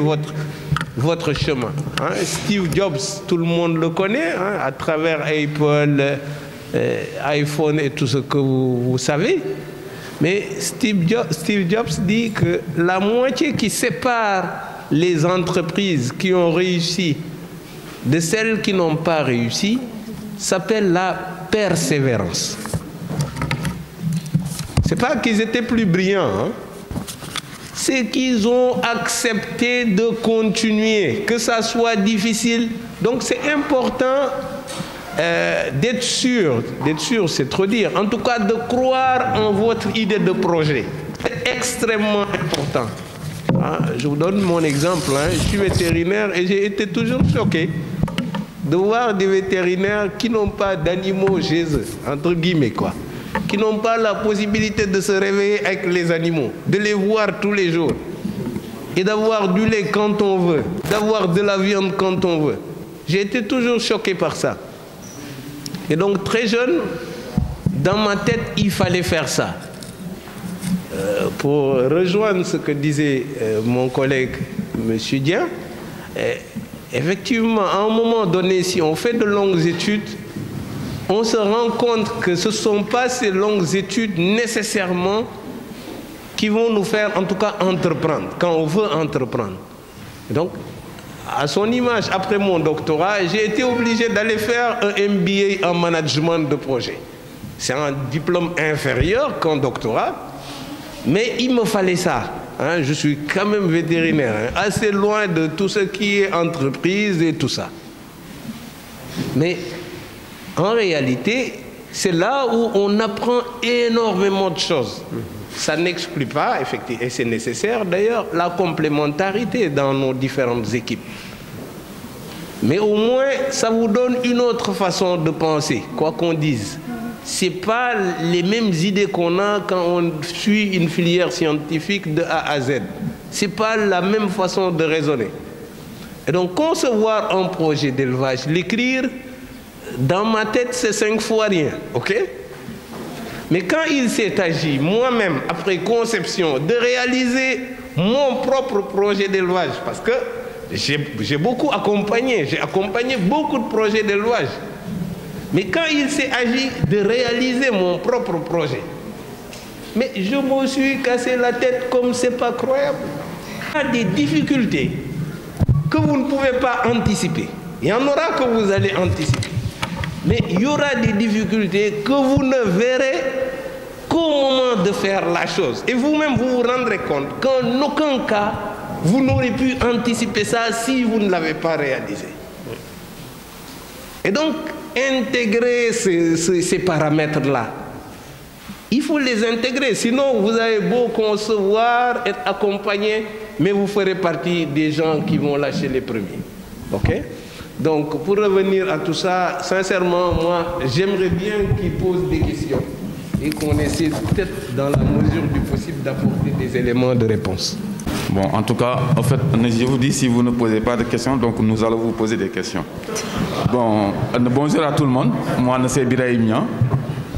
Speaker 3: votre chemin. Hein? Steve Jobs, tout le monde le connaît, hein, à travers Apple, iPhone et tout ce que vous savez. Mais Steve Jobs dit que la moitié qui sépare les entreprises qui ont réussi de celles qui n'ont pas réussi s'appelle la persévérance. Ce n'est pas qu'ils étaient plus brillants, hein? C'est qu'ils ont accepté de continuer, que ça soit difficile. Donc c'est important d'être sûr, c'est trop dire, en tout cas de croire en votre idée de projet. C'est extrêmement important. Hein, je vous donne mon exemple, hein, je suis vétérinaire et j'ai été toujours choqué de voir des vétérinaires qui n'ont pas d'animaux chez eux, entre guillemets quoi, qui n'ont pas la possibilité de se réveiller avec les animaux, de les voir tous les jours et d'avoir du lait quand on veut, d'avoir de la viande quand on veut. J'ai été toujours choqué par ça. Et donc, très jeune, dans ma tête, il fallait faire ça. Pour rejoindre ce que disait mon collègue, M. Dia, effectivement, à un moment donné, si on fait de longues études, on se rend compte que ce ne sont pas ces longues études nécessairement qui vont nous faire, en tout cas, entreprendre, quand on veut entreprendre. Donc, à son image, après mon doctorat, j'ai été obligé d'aller faire un MBA en management de projet. C'est un diplôme inférieur qu'un doctorat, mais il me fallait ça. Hein, je suis quand même vétérinaire, hein, assez loin de tout ce qui est entreprise et tout ça. Mais en réalité, c'est là où on apprend énormément de choses. Ça n'exclut pas, effectivement, et c'est nécessaire d'ailleurs, la complémentarité dans nos différentes équipes. Mais au moins, ça vous donne une autre façon de penser, quoi qu'on dise. Ce n'est pas les mêmes idées qu'on a quand on suit une filière scientifique de A à Z. Ce n'est pas la même façon de raisonner. Et donc, concevoir un projet d'élevage, l'écrire, dans ma tête, c'est 5 fois rien, ok? Mais quand il s'est agi, moi-même, après conception, de réaliser mon propre projet d'élevage, parce que j'ai beaucoup accompagné, j'ai accompagné beaucoup de projets d'élevage. Mais quand il s'est agi de réaliser mon propre projet, mais je me suis cassé la tête comme c'est pas croyable. Il y a des difficultés que vous ne pouvez pas anticiper. Il y en aura que vous allez anticiper. Mais il y aura des difficultés que vous ne verrez qu'au moment de faire la chose. Et vous-même, vous vous rendrez compte qu'en aucun cas, vous n'aurez pu anticiper ça si vous ne l'avez pas réalisé. Et donc, intégrer ces paramètres-là, il faut les intégrer. Sinon, vous avez beau concevoir, être accompagné, mais vous ferez partie des gens qui vont lâcher les premiers. OK? Donc, pour revenir à tout ça, sincèrement, moi, j'aimerais bien qu'ils posent des questions et qu'on essaie peut-être, dans la mesure du possible, d'apporter des éléments de réponse.
Speaker 8: Bon, en tout cas, en fait, je vous dis, si vous ne posez pas de questions, donc nous allons vous poser des questions. Bon, bonjour à tout le monde. Moi, c'est Biraïmia.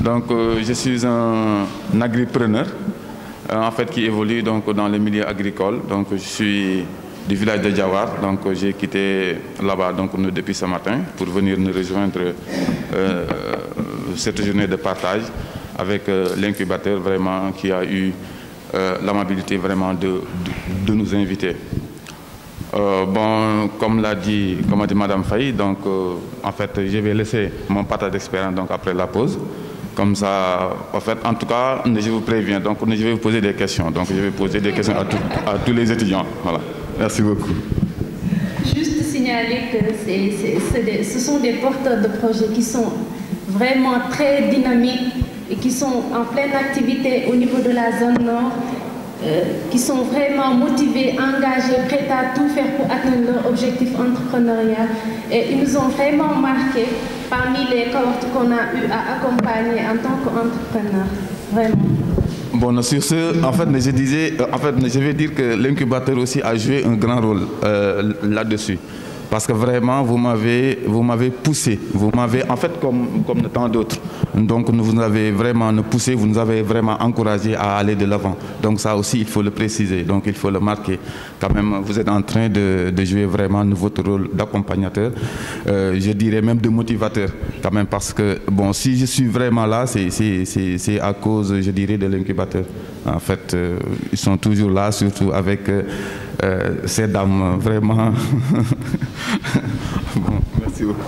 Speaker 8: Donc, je suis un agripreneur, en fait, qui évolue donc, dans le milieu agricole. Donc, je suis du village de Jawar. Donc, j'ai quitté là-bas donc, depuis ce matin pour venir nous rejoindre cette journée de partage avec l'incubateur vraiment qui a eu l'amabilité vraiment de nous inviter. Bon, comme a dit Madame Faye, donc en fait, je vais laisser mon partage d'expérience donc après la pause. Comme ça, en fait, en tout cas, je vous préviens, donc je vais vous poser des questions. Donc, je vais poser des questions à tous les étudiants. Voilà. Merci beaucoup.
Speaker 1: Juste signaler que ce sont des porteurs de projets qui sont vraiment très dynamiques et qui sont en pleine activité au niveau de la zone nord, qui sont vraiment motivés, engagés, prêts à tout faire pour atteindre leur objectif entrepreneurial. Et ils nous ont vraiment marqués parmi les cohortes qu'on a eu à accompagner en tant qu'entrepreneurs. Vraiment.
Speaker 8: Bon, sur ce, en fait, je disais, je vais dire que l'incubateur aussi a joué un grand rôle là-dessus. Parce que vraiment, vous m'avez poussé, vous m'avez, en fait, comme tant d'autres. Donc, vous nous avez vraiment poussé, vous nous avez vraiment encouragé à aller de l'avant. Donc, ça aussi, il faut le préciser, donc il faut le marquer. Quand même, vous êtes en train de jouer vraiment votre rôle d'accompagnateur, je dirais même de motivateur, quand même, parce que, bon, si je suis vraiment là, c'est à cause, je dirais, de l'incubateur. En fait, ils sont toujours là, surtout avec ces dames, vraiment. Bon, merci beaucoup.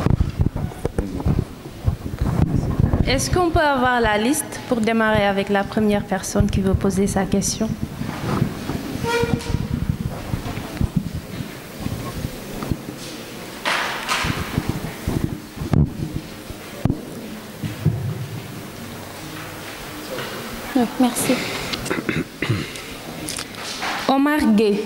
Speaker 1: Est-ce qu'on peut avoir la liste pour démarrer avec la première personne qui veut poser sa question? Merci. Omar Gueye.